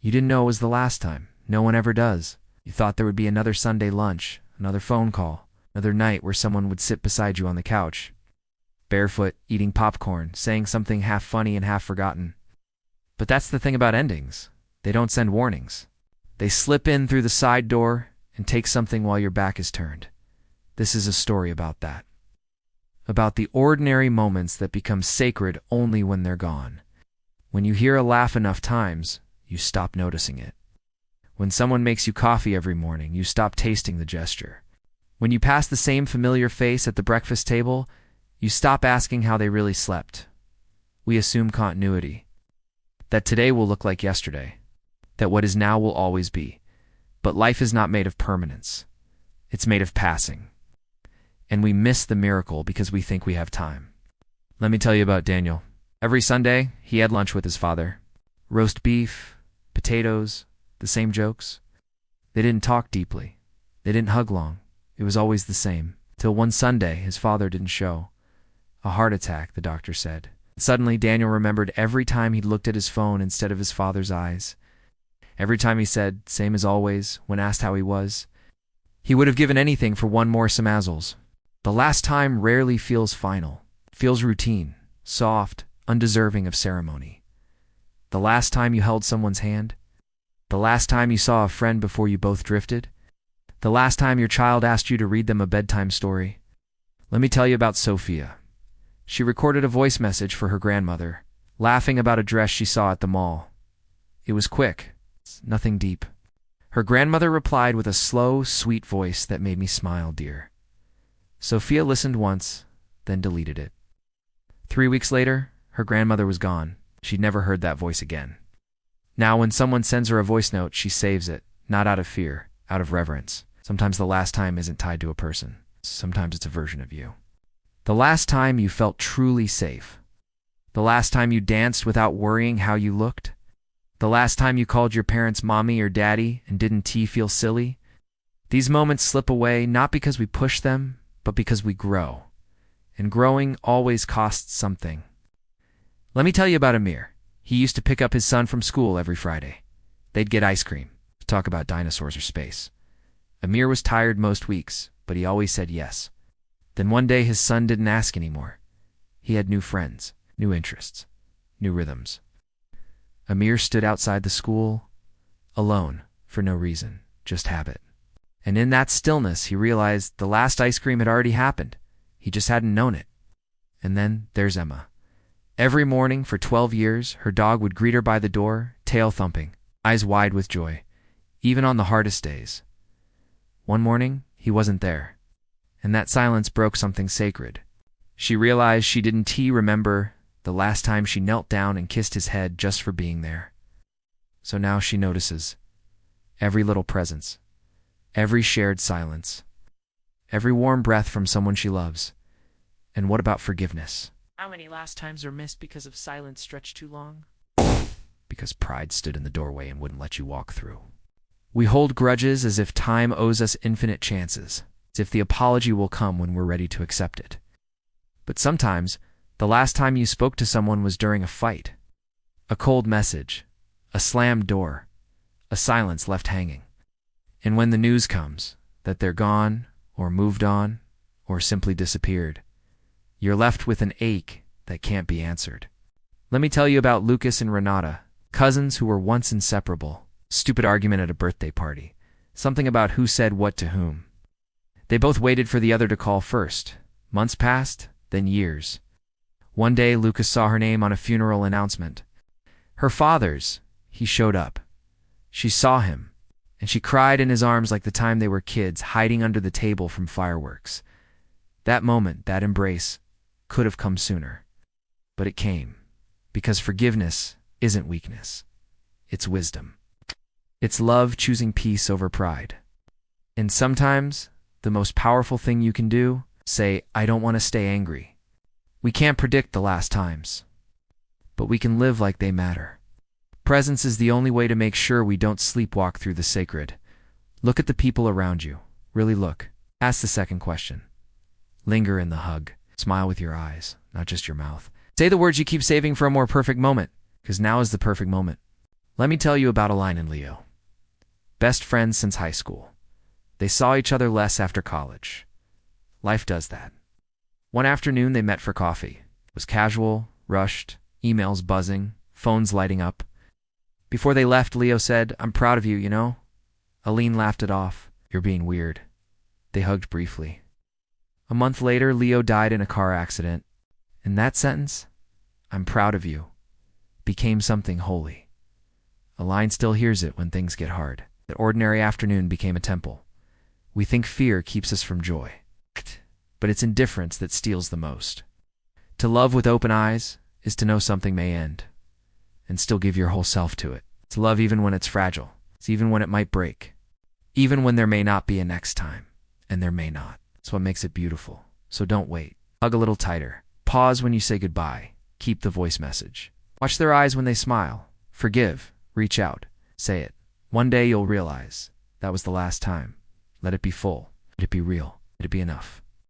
You didn't know it was the last time. No one ever does. You thought there would be another Sunday lunch, another phone call, another night where someone would sit beside you on the couch, barefoot, eating popcorn, saying something half funny and half forgotten. But that's the thing about endings. They don't send warnings. They slip in through the side door and take something while your back is turned. This is a story about that. About the ordinary moments that become sacred only when they're gone. When you hear a laugh enough times, you stop noticing it. When someone makes you coffee every morning, you stop tasting the gesture. When you pass the same familiar face at the breakfast table, you stop asking how they really slept. We assume continuity. That today will look like yesterday. That what is now will always be. But life is not made of permanence. It's made of passing. And we miss the miracle because we think we have time. Let me tell you about Daniel. Every Sunday, he had lunch with his father. Roast beef, potatoes, the same jokes. They didn't talk deeply. They didn't hug long. It was always the same. Till one Sunday, his father didn't show. A heart attack, the doctor said. Suddenly, Daniel remembered every time he'd looked at his phone instead of his father's eyes. Every time he said, same as always, when asked how he was. He would have given anything for one more samazzles. The last time rarely feels final. It feels routine, soft, undeserving of ceremony. The last time you held someone's hand. The last time you saw a friend before you both drifted. The last time your child asked you to read them a bedtime story. Let me tell you about Sophia. She recorded a voice message for her grandmother, laughing about a dress she saw at the mall. It was quick, nothing deep. Her grandmother replied with a slow, sweet voice that made me smile, dear. Sophia listened once, then deleted it. 3 weeks later, her grandmother was gone. She'd never heard that voice again. Now when someone sends her a voice note, she saves it, not out of fear, out of reverence. Sometimes the last time isn't tied to a person. Sometimes it's a version of you. The last time you felt truly safe. The last time you danced without worrying how you looked. The last time you called your parents mommy or daddy and didn't feel silly. These moments slip away not because we push them, but because we grow. And growing always costs something. Let me tell you about Amir. He used to pick up his son from school every Friday. They'd get ice cream, talk about dinosaurs or space. Amir was tired most weeks, but he always said yes. Then one day his son didn't ask anymore. He had new friends, new interests, new rhythms. Amir stood outside the school, alone, for no reason, just habit. And in that stillness, he realized the last ice cream had already happened. He just hadn't known it. And then there's Emma. Every morning for 12 years, her dog would greet her by the door, tail thumping, eyes wide with joy, even on the hardest days. One morning, he wasn't there, and that silence broke something sacred. She realized she didn't remember the last time she knelt down and kissed his head just for being there. So now she notices every little presence, every shared silence, every warm breath from someone she loves. And what about forgiveness? How many last times are missed because of silence stretched too long? Because pride stood in the doorway and wouldn't let you walk through. We hold grudges as if time owes us infinite chances, as if the apology will come when we're ready to accept it. But sometimes, the last time you spoke to someone was during a fight. A cold message, a slammed door, a silence left hanging. And when the news comes that they're gone, or moved on, or simply disappeared, you're left with an ache that can't be answered. Let me tell you about Lucas and Renata, cousins who were once inseparable. Stupid argument at a birthday party. Something about who said what to whom. They both waited for the other to call first. Months passed, then years. One day, Lucas saw her name on a funeral announcement. Her father's. He showed up. She saw him, and she cried in his arms like the time they were kids, hiding under the table from fireworks. That moment, that embrace, could have come sooner. But it came, because forgiveness isn't weakness. It's wisdom. It's love choosing peace over pride. And sometimes, the most powerful thing you can do, say, I don't want to stay angry. We can't predict the last times, but we can live like they matter. Presence is the only way to make sure we don't sleepwalk through the sacred. Look at the people around you. Really look. Ask the second question. Linger in the hug. Smile with your eyes, not just your mouth. Say the words you keep saving for a more perfect moment, because now is the perfect moment. Let me tell you about a line in Leo. Best friends since high school. They saw each other less after college. Life does that. One afternoon they met for coffee. It was casual, rushed, emails buzzing, phones lighting up. Before they left, Leo said, "I'm proud of you, you know?" Aline laughed it off. "You're being weird." They hugged briefly. A month later, Leo died in a car accident. In that sentence, "I'm proud of you," became something holy. Aline still hears it when things get hard. The ordinary afternoon became a temple. We think fear keeps us from joy, but it's indifference that steals the most. To love with open eyes is to know something may end, and still give your whole self to it. To love even when it's fragile. It's even when it might break. Even when there may not be a next time, and there may not. It's what makes it beautiful. So don't wait. Hug a little tighter. Pause when you say goodbye. Keep the voice message. Watch their eyes when they smile. Forgive. Reach out. Say it. One day you'll realize that was the last time. Let it be full. Let it be real. Let it be enough.